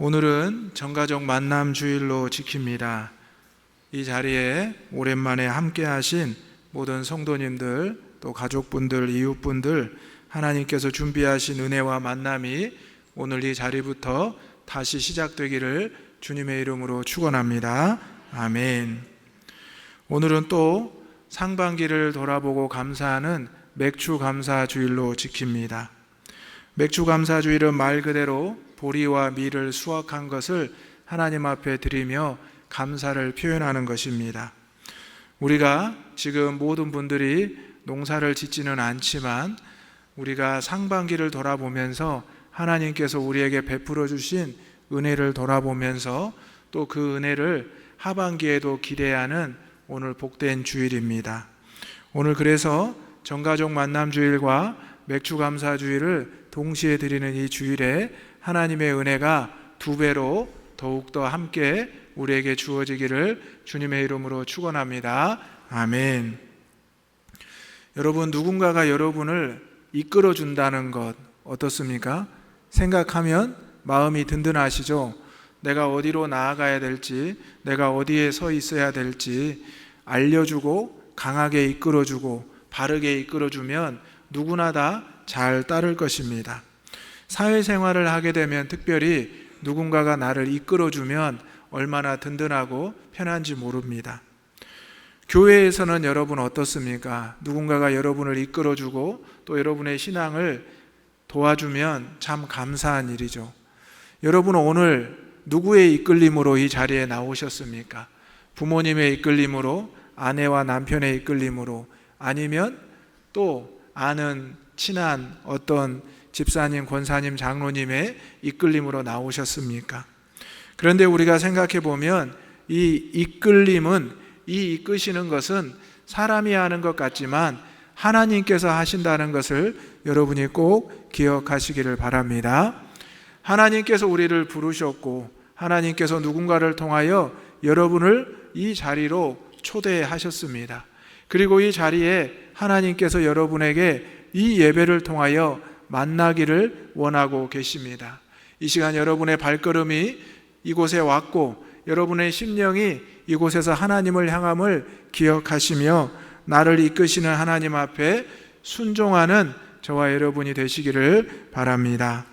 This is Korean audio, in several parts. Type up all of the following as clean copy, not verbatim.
오늘은 전가족 만남 주일로 지킵니다. 이 자리에 오랜만에 함께 하신 모든 성도님들, 또 가족분들, 이웃분들, 하나님께서 준비하신 은혜와 만남이 오늘 이 자리부터 다시 시작되기를 주님의 이름으로 축원합니다. 아멘. 오늘은 또 상반기를 돌아보고 감사하는 맥주감사주일로 지킵니다. 맥주감사주일은 말 그대로 보리와 밀을 수확한 것을 하나님 앞에 드리며 감사를 표현하는 것입니다. 우리가 지금 모든 분들이 농사를 짓지는 않지만 우리가 상반기를 돌아보면서 하나님께서 우리에게 베풀어 주신 은혜를 돌아보면서 또 그 은혜를 하반기에도 기대하는 오늘 복된 주일입니다. 오늘 그래서 전가족 만남 주일과 맥주감사 주일을 동시에 드리는 이 주일에 하나님의 은혜가 두 배로 더욱더 함께 우리에게 주어지기를 주님의 이름으로 축원합니다. 아멘. 여러분, 누군가가 여러분을 이끌어 준다는 것 어떻습니까? 생각하면 마음이 든든하시죠? 내가 어디로 나아가야 될지, 내가 어디에 서 있어야 될지 알려주고 강하게 이끌어주고 바르게 이끌어주면 누구나 다 잘 따를 것입니다. 사회생활을 하게 되면 특별히 누군가가 나를 이끌어주면 얼마나 든든하고 편한지 모릅니다. 교회에서는 여러분 어떻습니까? 누군가가 여러분을 이끌어주고 또 여러분의 신앙을 도와주면 참 감사한 일이죠. 여러분은 오늘 누구의 이끌림으로 이 자리에 나오셨습니까? 부모님의 이끌림으로, 아내와 남편의 이끌림으로, 아니면 또 아는 친한 어떤 집사님, 권사님, 장로님의 이끌림으로 나오셨습니까? 그런데 우리가 생각해 보면 이 이끌림은, 이 이끄시는 것은 사람이 하는 것 같지만 하나님께서 하신다는 것을 여러분이 꼭 기억하시기를 바랍니다. 하나님께서 우리를 부르셨고 하나님께서 누군가를 통하여 여러분을 이 자리로 초대하셨습니다. 그리고 이 자리에 하나님께서 여러분에게 이 예배를 통하여 만나기를 원하고 계십니다. 이 시간 여러분의 발걸음이 이곳에 왔고 여러분의 심령이 이곳에서 하나님을 향함을 기억하시며 나를 이끄시는 하나님 앞에 순종하는 저와 여러분이 되시기를 바랍니다.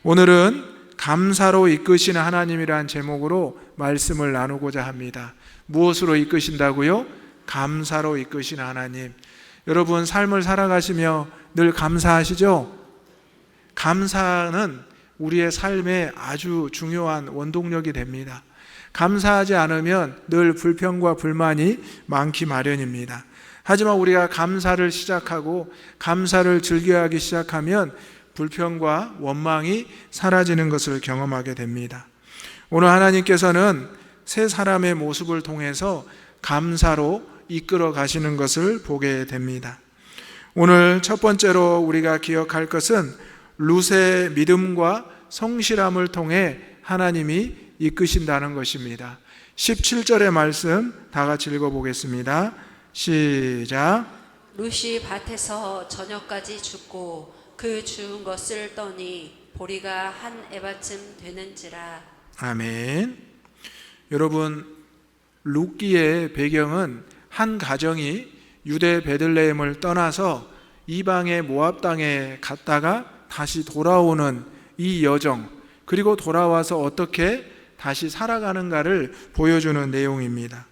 오늘은 감사로 이끄시는 하나님이라는 제목으로 말씀을 나누고자 합니다. 무엇으로 이끄신다고요? 감사로 이끄시는 하나님. 여러분, 삶을 살아가시며 늘 감사하시죠? 감사는 우리의 삶에 아주 중요한 원동력이 됩니다. 감사하지 않으면 늘 불평과 불만이 많기 마련입니다. 하지만 우리가 감사를 시작하고 감사를 즐겨하기 시작하면 불평과 원망이 사라지는 것을 경험하게 됩니다. 오늘 하나님께서는 세 사람의 모습을 통해서 감사로 이끌어 가시는 것을 보게 됩니다. 오늘 첫 번째로 우리가 기억할 것은 룻의 믿음과 성실함을 통해 하나님이 이끄신다는 것입니다. 17절의 말씀 다 같이 읽어보겠습니다. 시작. 룻이 밭에서 저녁까지 죽고 그 주운 것을 떠니 보리가 한 에바쯤 되는지라. 아멘. 여러분, 룻기의 배경은 한 가정이 유대 베들레헴을 떠나서 이방의 모압 땅에 갔다가 다시 돌아오는 이 여정, 그리고 돌아와서 어떻게 다시 살아가는가를 보여주는 내용입니다.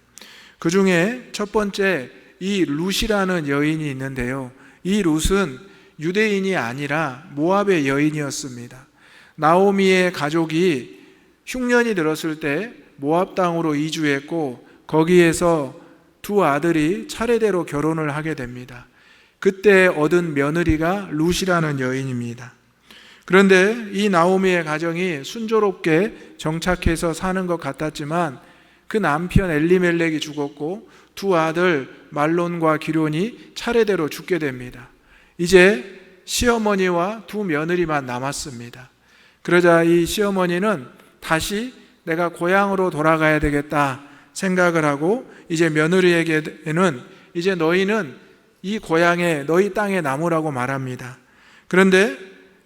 그 중에 첫 번째 이 룻이라는 여인이 있는데요. 이 룻은 유대인이 아니라 모압의 여인이었습니다. 나오미의 가족이 흉년이 들었을 때 모압 땅으로 이주했고 거기에서 두 아들이 차례대로 결혼을 하게 됩니다. 그때 얻은 며느리가 룻이라는 여인입니다. 그런데 이 나오미의 가정이 순조롭게 정착해서 사는 것 같았지만 그 남편 엘리멜렉이 죽었고 두 아들 말론과 기론이 차례대로 죽게 됩니다. 이제 시어머니와 두 며느리만 남았습니다. 그러자 이 시어머니는 다시 내가 고향으로 돌아가야 되겠다 생각을 하고 이제 며느리에게는 이제 너희는 이 고향에 너희 땅에 남으라고 말합니다. 그런데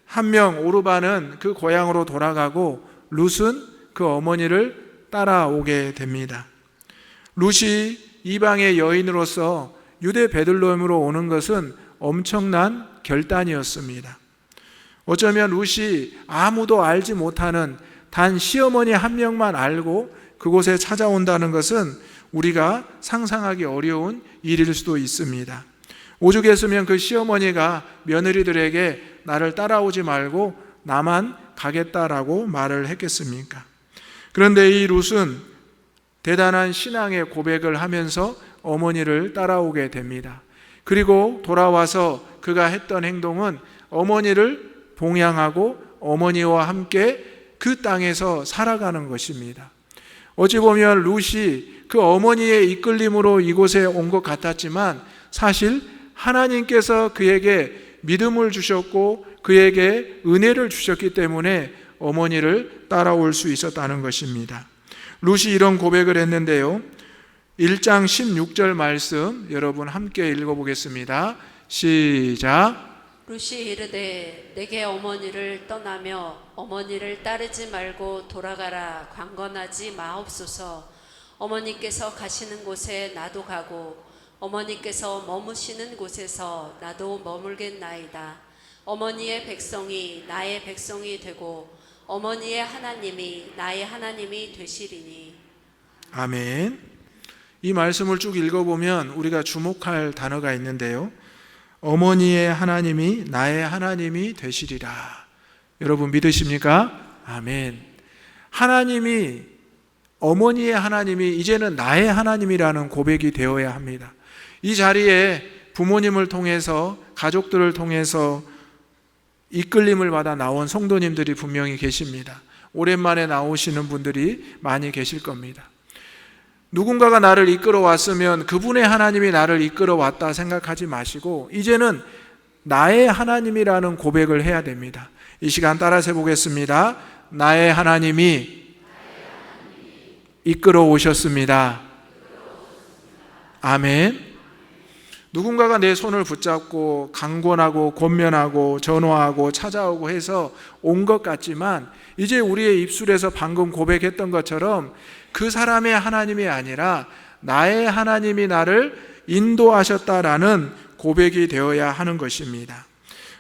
한 명 오르반은 그 고향으로 돌아가고 룻은 그 어머니를 따라오게 됩니다. 룻이 이방의 여인으로서 유대 베들레헴으로 오는 것은 엄청난 결단이었습니다. 어쩌면 룻이 아무도 알지 못하는 단 시어머니 한 명만 알고 그곳에 찾아온다는 것은 우리가 상상하기 어려운 일일 수도 있습니다. 오죽했으면 그 시어머니가 며느리들에게 나를 따라오지 말고 나만 가겠다라고 말을 했겠습니까? 그런데 이 룻은 대단한 신앙의 고백을 하면서 어머니를 따라오게 됩니다. 그리고 돌아와서 그가 했던 행동은 어머니를 봉양하고 어머니와 함께 그 땅에서 살아가는 것입니다. 어찌 보면 룻이 그 어머니의 이끌림으로 이곳에 온 것 같았지만 사실 하나님께서 그에게 믿음을 주셨고 그에게 은혜를 주셨기 때문에 어머니를 따라올 수 있었다는 것입니다. 룻이 이런 고백을 했는데요. 1장 16절 말씀 여러분 함께 읽어보겠습니다. 시작. 룻이 이르되 내게 어머니를 떠나며 어머니를 따르지 말고 돌아가라. 강건하지 마옵소서. 어머니께서 가시는 곳에 나도 가고 어머니께서 머무시는 곳에서 나도 머물겠나이다. 어머니의 백성이 나의 백성이 되고 어머니의 하나님이 나의 하나님이 되시리니. 아멘. 이 말씀을 쭉 읽어보면 우리가 주목할 단어가 있는데요. 어머니의 하나님이 나의 하나님이 되시리라. 여러분 믿으십니까? 아멘. 하나님이, 어머니의 하나님이 이제는 나의 하나님이라는 고백이 되어야 합니다. 이 자리에 부모님을 통해서, 가족들을 통해서 이끌림을 받아 나온 성도님들이 분명히 계십니다. 오랜만에 나오시는 분들이 많이 계실 겁니다. 누군가가 나를 이끌어 왔으면 그분의 하나님이 나를 이끌어 왔다 생각하지 마시고 이제는 나의 하나님이라는 고백을 해야 됩니다. 이 시간 따라서 해보겠습니다. 나의 하나님이 이끌어 오셨습니다. 아멘. 누군가가 내 손을 붙잡고 강권하고 권면하고 전화하고 찾아오고 해서 온 것 같지만 이제 우리의 입술에서 방금 고백했던 것처럼 그 사람의 하나님이 아니라 나의 하나님이 나를 인도하셨다라는 고백이 되어야 하는 것입니다.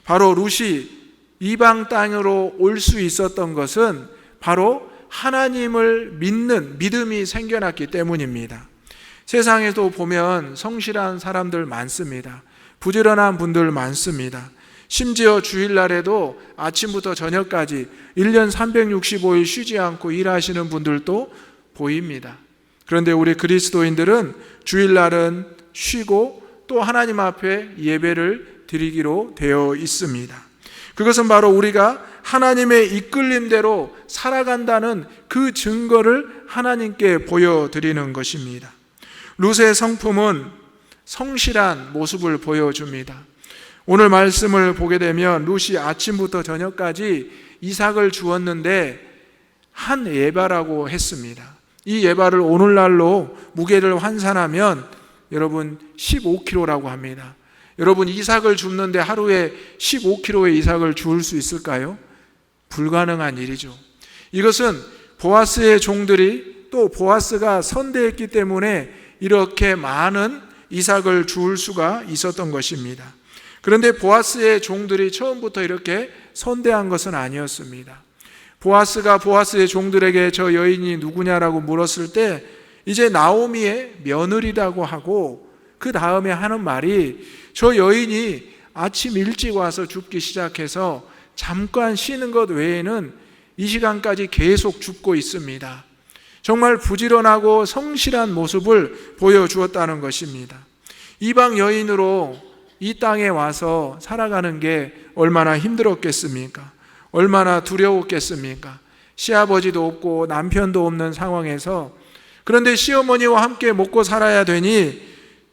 바로 룻이 이방 땅으로 올 수 있었던 것은 바로 하나님을 믿는 믿음이 생겨났기 때문입니다. 세상에도 보면 성실한 사람들 많습니다. 부지런한 분들 많습니다. 심지어 주일날에도 아침부터 저녁까지 1년 365일 쉬지 않고 일하시는 분들도 보입니다. 그런데 우리 그리스도인들은 주일날은 쉬고 또 하나님 앞에 예배를 드리기로 되어 있습니다. 그것은 바로 우리가 하나님의 이끌림대로 살아간다는 그 증거를 하나님께 보여드리는 것입니다. 룻의 성품은 성실한 모습을 보여줍니다. 오늘 말씀을 보게 되면 룻이 아침부터 저녁까지 이삭을 주었는데 한 에바라고 했습니다. 이 에바를 오늘날로 무게를 환산하면 여러분 15kg라고 합니다. 여러분 이삭을 줍는데 하루에 15kg의 이삭을 주울 수 있을까요? 불가능한 일이죠. 이것은 보아스의 종들이 또 보아스가 선대했기 때문에 이렇게 많은 이삭을 주울 수가 있었던 것입니다. 그런데 보아스의 종들이 처음부터 이렇게 선대한 것은 아니었습니다. 보아스가 보아스의 종들에게 저 여인이 누구냐라고 물었을 때 이제 나오미의 며느리라고 하고 그 다음에 하는 말이 저 여인이 아침 일찍 와서 줍기 시작해서 잠깐 쉬는 것 외에는 이 시간까지 계속 줍고 있습니다. 정말 부지런하고 성실한 모습을 보여주었다는 것입니다. 이방 여인으로 이 땅에 와서 살아가는 게 얼마나 힘들었겠습니까? 얼마나 두려웠겠습니까? 시아버지도 없고 남편도 없는 상황에서 그런데 시어머니와 함께 먹고 살아야 되니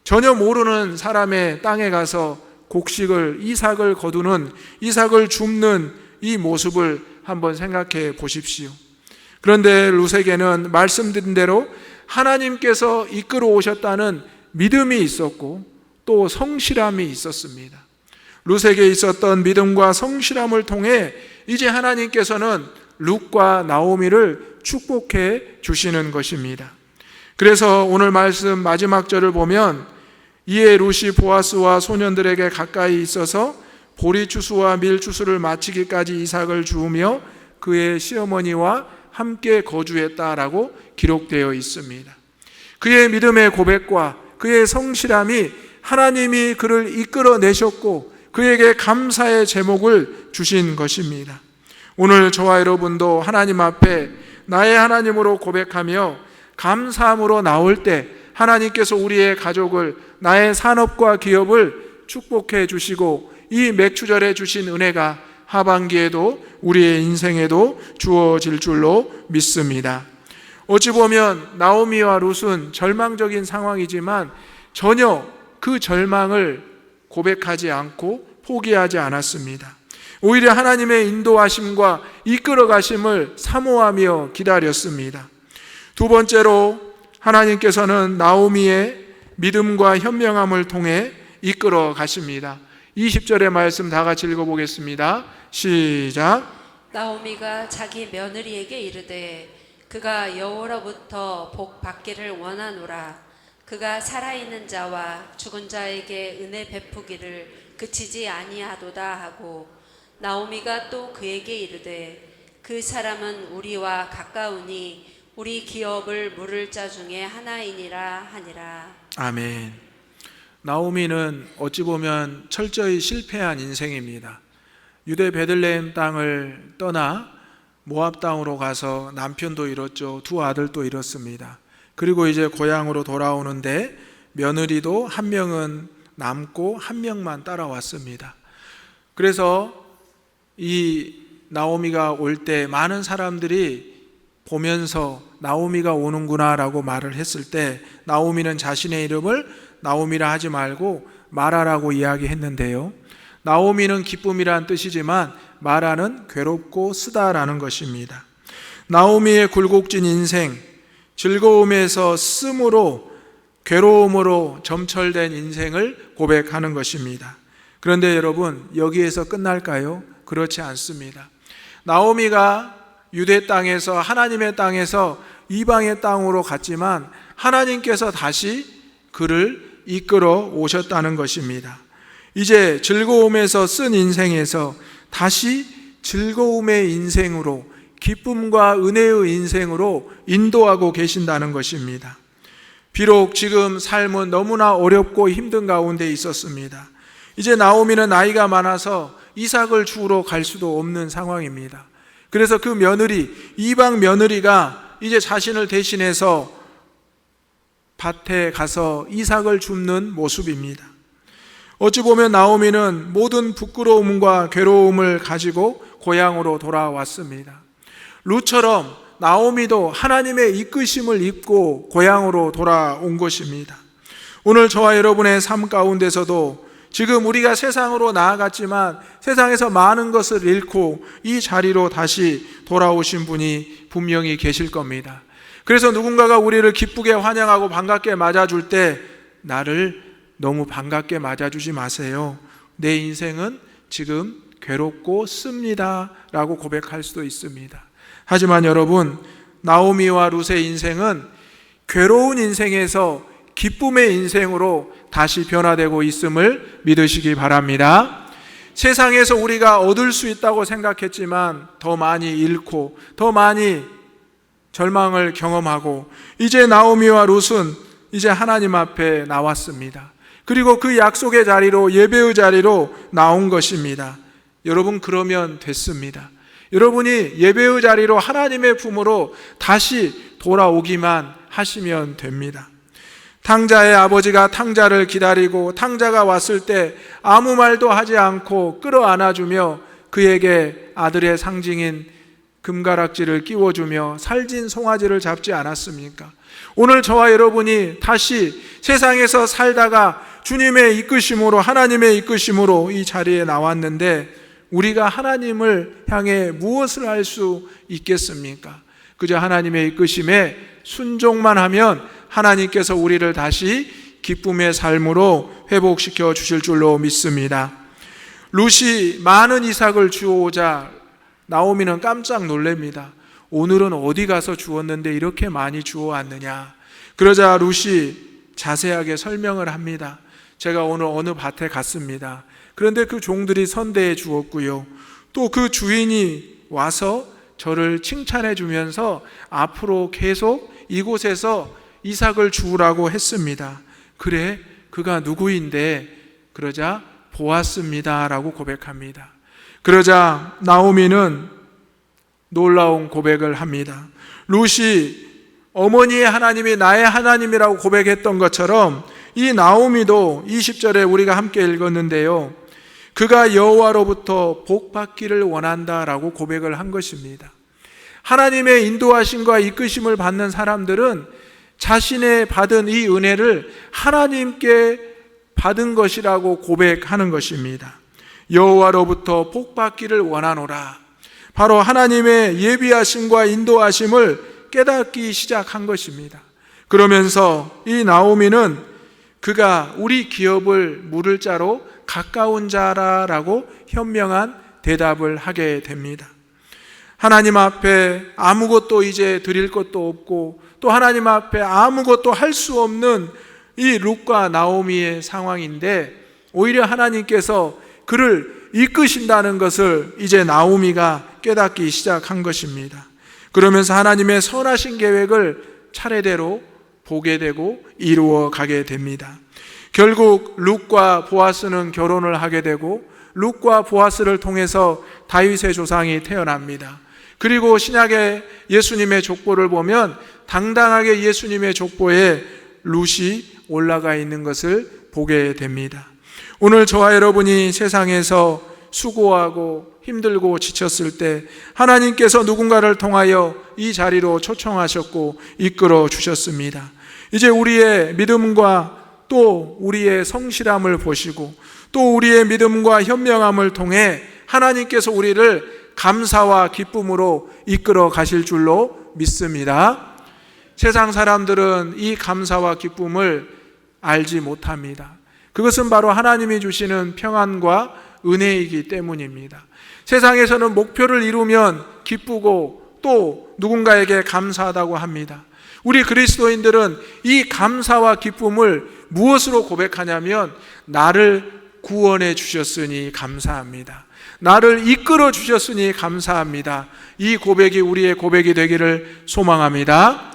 전혀 모르는 사람의 땅에 가서 곡식을 이삭을 거두는 이삭을 줍는 이 모습을 한번 생각해 보십시오. 그런데 룻에게는 말씀드린 대로 하나님께서 이끌어 오셨다는 믿음이 있었고 또 성실함이 있었습니다. 룻에게 있었던 믿음과 성실함을 통해 이제 하나님께서는 룻과 나오미를 축복해 주시는 것입니다. 그래서 오늘 말씀 마지막 절을 보면 이에 룻이 보아스와 소년들에게 가까이 있어서 보리추수와 밀추수를 마치기까지 이삭을 주우며 그의 시어머니와 함께 거주했다라고 기록되어 있습니다. 그의 믿음의 고백과 그의 성실함이 하나님이 그를 이끌어내셨고 그에게 감사의 제목을 주신 것입니다. 오늘 저와 여러분도 하나님 앞에 나의 하나님으로 고백하며 감사함으로 나올 때 하나님께서 우리의 가족을, 나의 산업과 기업을 축복해 주시고 이 맥추절에 주신 은혜가 하반기에도 우리의 인생에도 주어질 줄로 믿습니다. 어찌 보면 나오미와 룻은 절망적인 상황이지만 전혀 그 절망을 고백하지 않고 포기하지 않았습니다. 오히려 하나님의 인도하심과 이끌어가심을 사모하며 기다렸습니다. 두 번째로 하나님께서는 나오미의 믿음과 현명함을 통해 이끌어 가십니다. 20절의 말씀 다 같이 읽어보겠습니다. 시작. 나오미가 자기 며느리에게 이르되 그가 여호와로부터 복 받기를 원하노라. 그가 살아있는 자와 죽은 자에게 은혜 베푸기를 그치지 아니하도다 하고, 나오미가 또 그에게 이르되 그 사람은 우리와 가까우니 우리 기업을 물을 자 중에 하나이니라 하니라. 아멘. 나오미는 어찌 보면 철저히 실패한 인생입니다. 유대 베들레헴 땅을 떠나 모압 땅으로 가서 남편도 잃었죠. 두 아들도 잃었습니다. 그리고 이제 고향으로 돌아오는데 며느리도 한 명은 남고 한 명만 따라왔습니다. 그래서 이 나오미가 올 때 많은 사람들이 보면서 나오미가 오는구나 라고 말을 했을 때 나오미는 자신의 이름을 나오미라 하지 말고 마라라고 이야기했는데요. 나오미는 기쁨이란 뜻이지만 마라는 괴롭고 쓰다라는 것입니다. 나오미의 굴곡진 인생, 즐거움에서 씀으로 괴로움으로 점철된 인생을 고백하는 것입니다. 그런데 여러분, 여기에서 끝날까요? 그렇지 않습니다. 나오미가 유대 땅에서, 하나님의 땅에서 이방의 땅으로 갔지만 하나님께서 다시 그를 이끌어 오셨다는 것입니다. 이제 즐거움에서 쓴 인생에서 다시 즐거움의 인생으로, 기쁨과 은혜의 인생으로 인도하고 계신다는 것입니다. 비록 지금 삶은 너무나 어렵고 힘든 가운데 있었습니다. 이제 나오미는 나이가 많아서 이삭을 주우러 갈 수도 없는 상황입니다. 그래서 그 며느리, 이방 며느리가 이제 자신을 대신해서 밭에 가서 이삭을 줍는 모습입니다. 어찌 보면 나오미는 모든 부끄러움과 괴로움을 가지고 고향으로 돌아왔습니다. 룻처럼 나오미도 하나님의 이끄심을 입고 고향으로 돌아온 것입니다. 오늘 저와 여러분의 삶 가운데서도 지금 우리가 세상으로 나아갔지만 세상에서 많은 것을 잃고 이 자리로 다시 돌아오신 분이 분명히 계실 겁니다. 그래서 누군가가 우리를 기쁘게 환영하고 반갑게 맞아줄 때 나를 너무 반갑게 맞아주지 마세요. 내 인생은 지금 괴롭고 씁니다 라고 고백할 수도 있습니다. 하지만 여러분, 나오미와 룻의 인생은 괴로운 인생에서 기쁨의 인생으로 다시 변화되고 있음을 믿으시기 바랍니다. 세상에서 우리가 얻을 수 있다고 생각했지만 더 많이 잃고 더 많이 절망을 경험하고, 이제 나오미와 룻은 이제 하나님 앞에 나왔습니다. 그리고 그 약속의 자리로, 예배의 자리로 나온 것입니다. 여러분, 그러면 됐습니다. 여러분이 예배의 자리로, 하나님의 품으로 다시 돌아오기만 하시면 됩니다. 탕자의 아버지가 탕자를 기다리고 탕자가 왔을 때 아무 말도 하지 않고 끌어안아주며 그에게 아들의 상징인 금가락지를 끼워주며 살진 송아지를 잡지 않았습니까? 오늘 저와 여러분이 다시 세상에서 살다가 주님의 이끄심으로, 하나님의 이끄심으로 이 자리에 나왔는데 우리가 하나님을 향해 무엇을 할 수 있겠습니까? 그저 하나님의 이끄심에 순종만 하면 하나님께서 우리를 다시 기쁨의 삶으로 회복시켜 주실 줄로 믿습니다. 룻이 많은 이삭을 주오자 나오미는 깜짝 놀랍니다. 오늘은 어디 가서 주웠는데 이렇게 많이 주워왔느냐. 그러자 룻이 자세하게 설명을 합니다. 제가 오늘 어느 밭에 갔습니다. 그런데 그 종들이 선대해 주었고요. 또 그 주인이 와서 저를 칭찬해 주면서 앞으로 계속 이곳에서 이삭을 주우라고 했습니다. 그래, 그가 누구인데? 그러자 보았습니다 라고 고백합니다. 그러자 나오미는 놀라운 고백을 합니다. 룻이 어머니의 하나님이 나의 하나님이라고 고백했던 것처럼 이 나오미도 20절에 우리가 함께 읽었는데요, 그가 여호와로부터 복받기를 원한다라고 고백을 한 것입니다. 하나님의 인도하심과 이끄심을 받는 사람들은 자신의 받은 이 은혜를 하나님께 받은 것이라고 고백하는 것입니다. 여호와로부터 복받기를 원하노라. 바로 하나님의 예비하심과 인도하심을 깨닫기 시작한 것입니다. 그러면서 이 나오미는 그가 우리 기업을 물을 자로 가까운 자라라고 현명한 대답을 하게 됩니다. 하나님 앞에 아무것도 이제 드릴 것도 없고 또 하나님 앞에 아무것도 할 수 없는 이 룻과 나오미의 상황인데 오히려 하나님께서 그를 이끄신다는 것을 이제 나오미가 깨닫기 시작한 것입니다. 그러면서 하나님의 선하신 계획을 차례대로 보게 되고 이루어 가게 됩니다. 결국 룻과 보아스는 결혼을 하게 되고 룻과 보아스를 통해서 다윗의 조상이 태어납니다. 그리고 신약의 예수님의 족보를 보면 당당하게 예수님의 족보에 룻이 올라가 있는 것을 보게 됩니다. 오늘 저와 여러분이 세상에서 수고하고 힘들고 지쳤을 때 하나님께서 누군가를 통하여 이 자리로 초청하셨고 이끌어 주셨습니다. 이제 우리의 믿음과 또 우리의 성실함을 보시고 또 우리의 믿음과 현명함을 통해 하나님께서 우리를 감사와 기쁨으로 이끌어 가실 줄로 믿습니다. 세상 사람들은 이 감사와 기쁨을 알지 못합니다. 그것은 바로 하나님이 주시는 평안과 은혜이기 때문입니다. 세상에서는 목표를 이루면 기쁘고 또 누군가에게 감사하다고 합니다. 우리 그리스도인들은 이 감사와 기쁨을 무엇으로 고백하냐면 나를 구원해 주셨으니 감사합니다. 나를 이끌어 주셨으니 감사합니다. 이 고백이 우리의 고백이 되기를 소망합니다.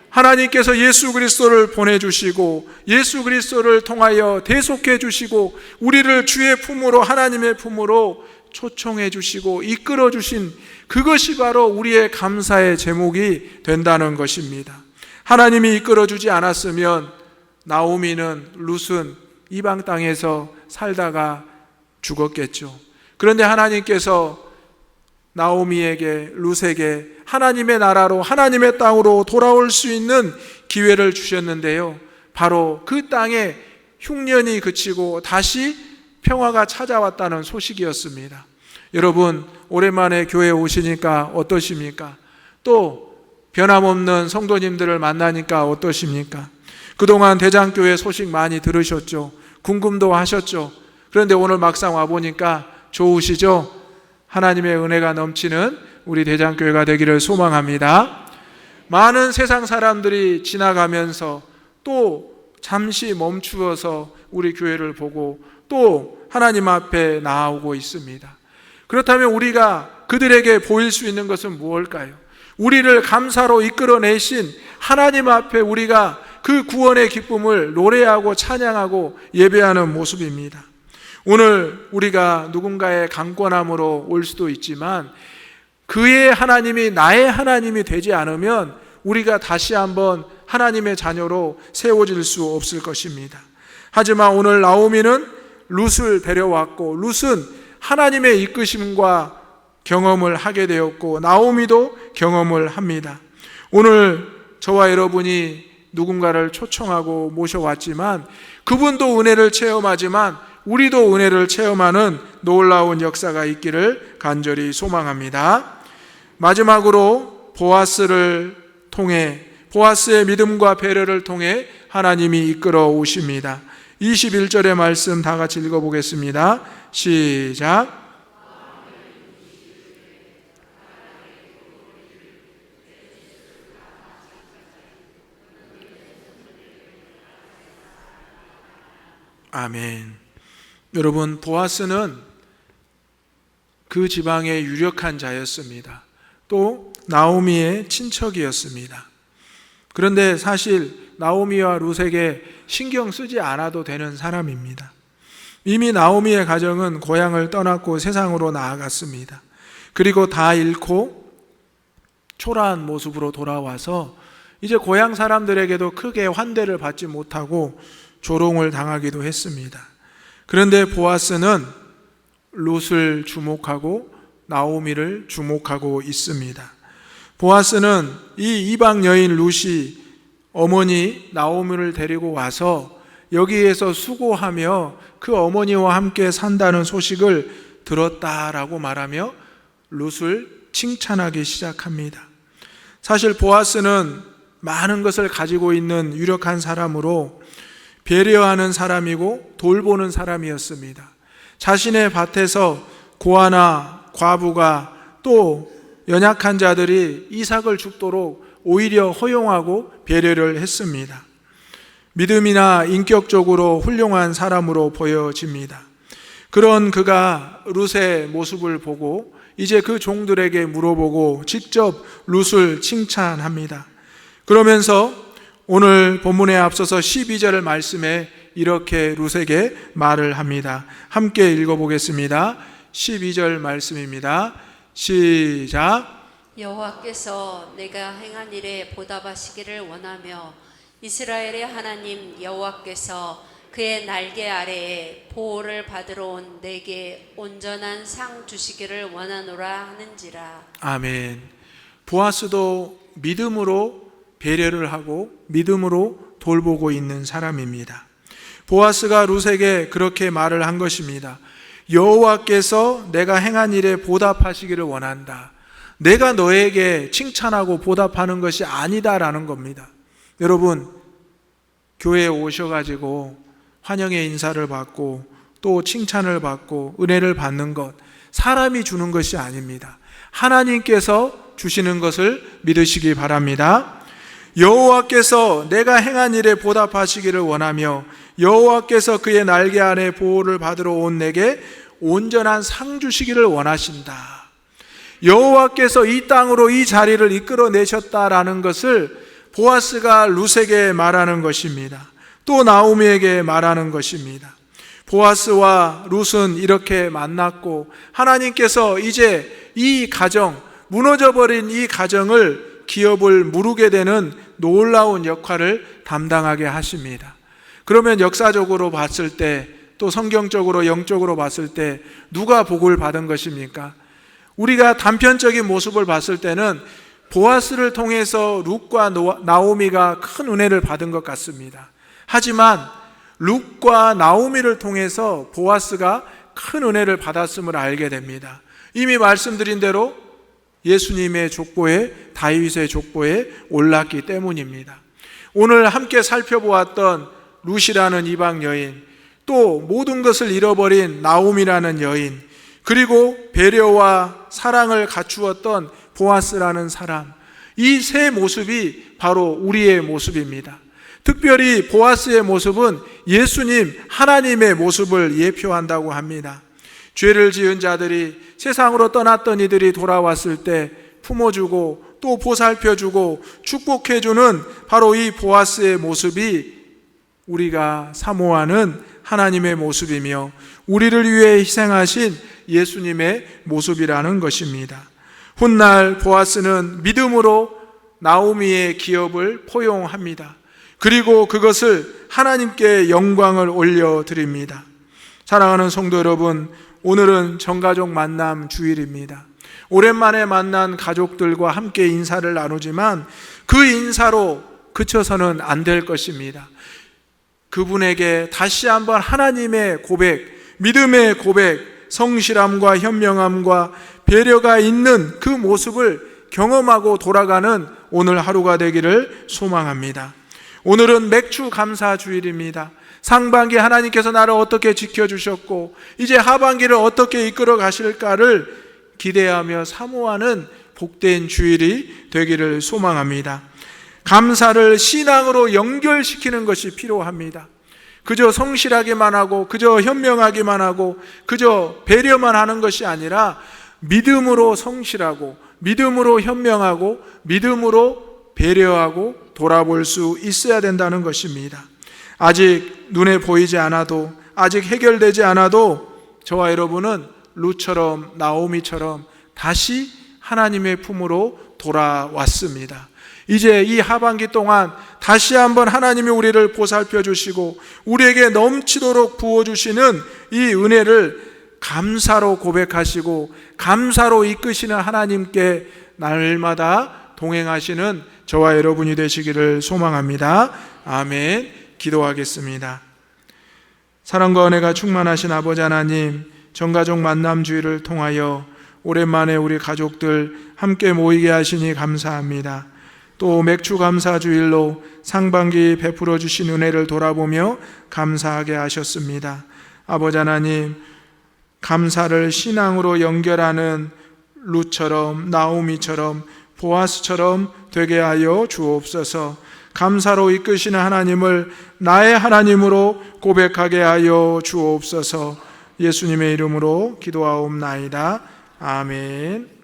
하나님께서 예수 그리스도를 보내주시고 예수 그리스도를 통하여 대속해 주시고 우리를 주의 품으로 하나님의 품으로 초청해 주시고 이끌어 주신 그것이 바로 우리의 감사의 제목이 된다는 것입니다. 하나님이 이끌어 주지 않았으면 나오미는 룻은 이방 땅에서 살다가 죽었겠죠. 그런데 하나님께서 나오미에게 룻에게 하나님의 나라로 하나님의 땅으로 돌아올 수 있는 기회를 주셨는데요, 바로 그 땅에 흉년이 그치고 다시 평화가 찾아왔다는 소식이었습니다. 여러분 오랜만에 교회에 오시니까 어떠십니까? 또 변함없는 성도님들을 만나니까 어떠십니까? 그동안 대장교회 소식 많이 들으셨죠? 궁금도 하셨죠? 그런데 오늘 막상 와보니까 좋으시죠? 하나님의 은혜가 넘치는 우리 대장교회가 되기를 소망합니다. 많은 세상 사람들이 지나가면서 또 잠시 멈추어서 우리 교회를 보고 또 하나님 앞에 나아오고 있습니다. 그렇다면 우리가 그들에게 보일 수 있는 것은 무엇일까요? 우리를 감사로 이끌어내신 하나님 앞에 우리가 그 구원의 기쁨을 노래하고 찬양하고 예배하는 모습입니다. 오늘 우리가 누군가의 강권함으로 올 수도 있지만 그의 하나님이 나의 하나님이 되지 않으면 우리가 다시 한번 하나님의 자녀로 세워질 수 없을 것입니다. 하지만 오늘 나오미는 룻을 데려왔고 룻은 하나님의 이끄심과 경험을 하게 되었고 나오미도 경험을 합니다. 오늘 저와 여러분이 누군가를 초청하고 모셔왔지만 그분도 은혜를 체험하지만 우리도 은혜를 체험하는 놀라운 역사가 있기를 간절히 소망합니다. 마지막으로 보아스를 통해 보아스의 믿음과 배려를 통해 하나님이 이끌어 오십니다. 21절의 말씀 다 같이 읽어보겠습니다. 시작. 아멘. 여러분, 보아스는 그 지방의 유력한 자였습니다. 또 나오미의 친척이었습니다. 그런데 사실 나오미와 룻에게 신경 쓰지 않아도 되는 사람입니다. 이미 나오미의 가정은 고향을 떠났고 세상으로 나아갔습니다. 그리고 다 잃고 초라한 모습으로 돌아와서 이제 고향 사람들에게도 크게 환대를 받지 못하고 조롱을 당하기도 했습니다. 그런데 보아스는 룻을 주목하고 나오미를 주목하고 있습니다. 보아스는 이 이방 여인 룻이 어머니 나오미를 데리고 와서 여기에서 수고하며 그 어머니와 함께 산다는 소식을 들었다라고 말하며 룻을 칭찬하기 시작합니다. 사실 보아스는 많은 것을 가지고 있는 유력한 사람으로 배려하는 사람이고 돌보는 사람이었습니다. 자신의 밭에서 고아나 과부가 또 연약한 자들이 이삭을 죽도록 오히려 허용하고 배려를 했습니다. 믿음이나 인격적으로 훌륭한 사람으로 보여집니다. 그런 그가 룻의 모습을 보고 이제 그 종들에게 물어보고 직접 룻을 칭찬합니다. 그러면서 오늘 본문에 앞서서 12절 말씀에 이렇게 룻에게 말을 합니다. 함께 읽어보겠습니다. 12절 말씀입니다. 시작. 여호와께서 내가 행한 일에 보답하시기를 원하며 이스라엘의 하나님 여호와께서 그의 날개 아래에 보호를 받으러 온 내게 온전한 상 주시기를 원하노라 하는지라. 아멘. 보아스도 믿음으로 배려를 하고 믿음으로 돌보고 있는 사람입니다. 보아스가 룻에게 그렇게 말을 한 것입니다. 여호와께서 내가 행한 일에 보답하시기를 원한다. 내가 너에게 칭찬하고 보답하는 것이 아니다라는 겁니다. 여러분, 교회에 오셔가지고 환영의 인사를 받고 또 칭찬을 받고 은혜를 받는 것, 사람이 주는 것이 아닙니다. 하나님께서 주시는 것을 믿으시기 바랍니다. 여호와께서 내가 행한 일에 보답하시기를 원하며 여호와께서 그의 날개 안에 보호를 받으러 온 내게 온전한 상 주시기를 원하신다. 여호와께서 이 땅으로 이 자리를 이끌어내셨다라는 것을 보아스가 룻에게 말하는 것입니다. 또 나오미에게 말하는 것입니다. 보아스와 룻은 이렇게 만났고 하나님께서 이제 이 가정, 무너져버린 이 가정을 기업을 무르게 되는 놀라운 역할을 담당하게 하십니다. 그러면 역사적으로 봤을 때 또 성경적으로 영적으로 봤을 때 누가 복을 받은 것입니까? 우리가 단편적인 모습을 봤을 때는 보아스를 통해서 룻과 나오미가 큰 은혜를 받은 것 같습니다. 하지만 룻과 나오미를 통해서 보아스가 큰 은혜를 받았음을 알게 됩니다. 이미 말씀드린 대로 예수님의 족보에 다윗의 족보에 올랐기 때문입니다. 오늘 함께 살펴보았던 룻이라는 이방 여인, 또 모든 것을 잃어버린 나오미라는 여인, 그리고 배려와 사랑을 갖추었던 보아스라는 사람, 이 세 모습이 바로 우리의 모습입니다. 특별히 보아스의 모습은 예수님 하나님의 모습을 예표한다고 합니다. 죄를 지은 자들이, 세상으로 떠났던 이들이 돌아왔을 때 품어주고 또 보살펴주고 축복해주는 바로 이 보아스의 모습이 우리가 사모하는 하나님의 모습이며 우리를 위해 희생하신 예수님의 모습이라는 것입니다. 훗날 보아스는 믿음으로 나오미의 기업을 포용합니다. 그리고 그것을 하나님께 영광을 올려드립니다. 사랑하는 성도 여러분, 오늘은 전가족 만남 주일입니다. 오랜만에 만난 가족들과 함께 인사를 나누지만 그 인사로 그쳐서는 안 될 것입니다. 그분에게 다시 한번 하나님의 고백, 믿음의 고백, 성실함과 현명함과 배려가 있는 그 모습을 경험하고 돌아가는 오늘 하루가 되기를 소망합니다. 오늘은 맥주 감사 주일입니다. 상반기 하나님께서 나를 어떻게 지켜주셨고 이제 하반기를 어떻게 이끌어 가실까를 기대하며 사모하는 복된 주일이 되기를 소망합니다. 감사를 신앙으로 연결시키는 것이 필요합니다. 그저 성실하기만 하고 그저 현명하기만 하고 그저 배려만 하는 것이 아니라 믿음으로 성실하고 믿음으로 현명하고 믿음으로 배려하고 돌아볼 수 있어야 된다는 것입니다. 아직 눈에 보이지 않아도, 아직 해결되지 않아도 저와 여러분은 룻처럼 나오미처럼 다시 하나님의 품으로 돌아왔습니다. 이제 이 하반기 동안 다시 한번 하나님이 우리를 보살펴 주시고 우리에게 넘치도록 부어주시는 이 은혜를 감사로 고백하시고 감사로 이끄시는 하나님께 날마다 동행하시는 저와 여러분이 되시기를 소망합니다. 아멘. 기도하겠습니다. 사랑과 은혜가 충만하신 아버지 하나님, 전가족 만남주의를 통하여 오랜만에 우리 가족들 함께 모이게 하시니 감사합니다. 또 맥주 감사주일로 상반기 베풀어 주신 은혜를 돌아보며 감사하게 하셨습니다. 아버지 하나님, 감사를 신앙으로 연결하는 룻처럼 나오미처럼 보아스처럼 되게 하여 주옵소서. 감사로 이끄시는 하나님을 나의 하나님으로 고백하게 하여 주옵소서. 예수님의 이름으로 기도하옵나이다. 아멘.